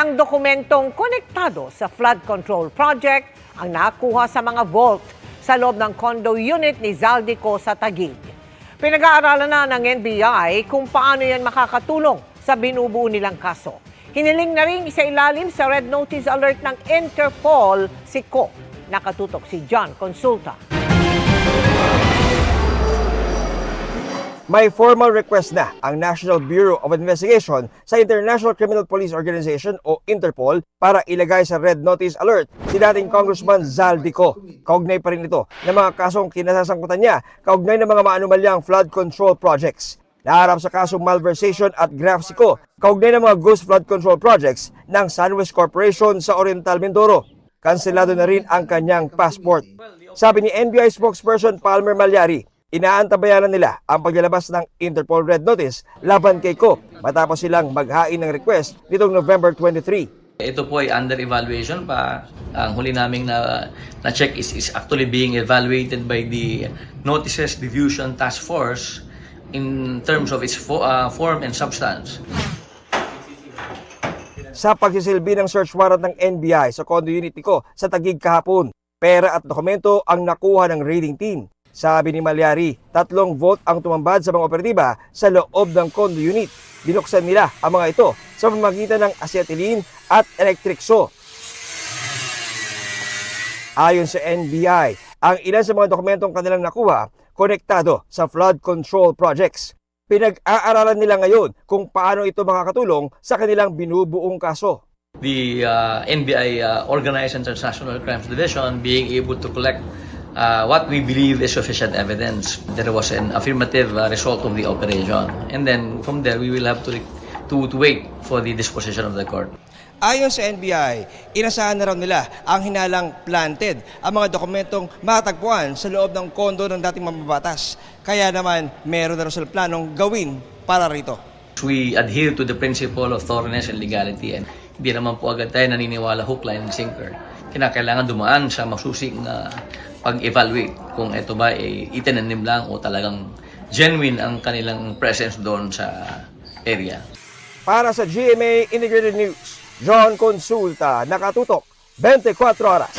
Ilang dokumentong konektado sa flood control project ang nakuha sa mga vault sa loob ng condo unit ni Zaldico sa Taguig. Pinag-aaralan na ng NBI kung paano yan makakatulong sa binubuo nilang kaso. Hiniling na rin isailalim sa Red Notice Alert ng Interpol si Co. Nakatutok si John Consulta. May formal request na ang National Bureau of Investigation sa International Criminal Police Organization o Interpol para ilagay sa Red Notice Alert si dating Congressman Zaldico. Kaugnay pa rin ito ng mga kasong kinasasangkutan niya kaugnay ng mga maanumalyang flood control projects. Naharap sa kasong malversation at graft si Co. kaugnay ng mga ghost flood control projects ng Sunwest Corporation sa Oriental Mindoro. Kanselado na rin ang kanyang passport. Sabi ni NBI spokesperson Palmer Malyari, inaantabayanan nila ang paglalabas ng Interpol Red Notice laban kay Co matapos silang maghain ng request nitong November 23. Ito po ay under evaluation pa. Ang huli naming na-check is actually being evaluated by the Notices Diffusion Task Force in terms of its form and substance. Sa pagsisilbi ng search warrant ng NBI sa condo unit ni Co sa Taguig kahapon, pera at dokumento ang nakuha ng raiding team. Sabi ni Malyari, 3 vault ang tumambad sa mga operatiba sa loob ng condo unit. Binuksan nila ang mga ito sa pamamagitan ng acetylene at electric saw. Ayon sa NBI, ang ilan sa mga dokumentong kanilang nakuha konektado sa flood control projects. Pinag-aaralan nila ngayon kung paano ito makakatulong sa kanilang binubuong kaso. The NBI Organized and Transnational Crimes Division being able to collect what we believe is sufficient evidence. There was an affirmative result of the operation. And then from there, we will have to wait for the disposition of the court. Ayon sa NBI, inasahan na raw nila ang hinalang planted ang mga dokumentong matagpuan sa loob ng kondo ng dating mambabatas. Kaya naman, meron na raw silang planong gawin para rito. We adhere to the principle of thoroughness and legality. And hindi naman po agad tayo naniniwala hook, line, and sinker. Kinakailangan dumaan sa masusing pag-evaluate kung ito ba ay itinanim lang o talagang genuine ang kanilang presence doon sa area. Para sa GMA Integrated News, John Consulta, nakatutok 24 oras.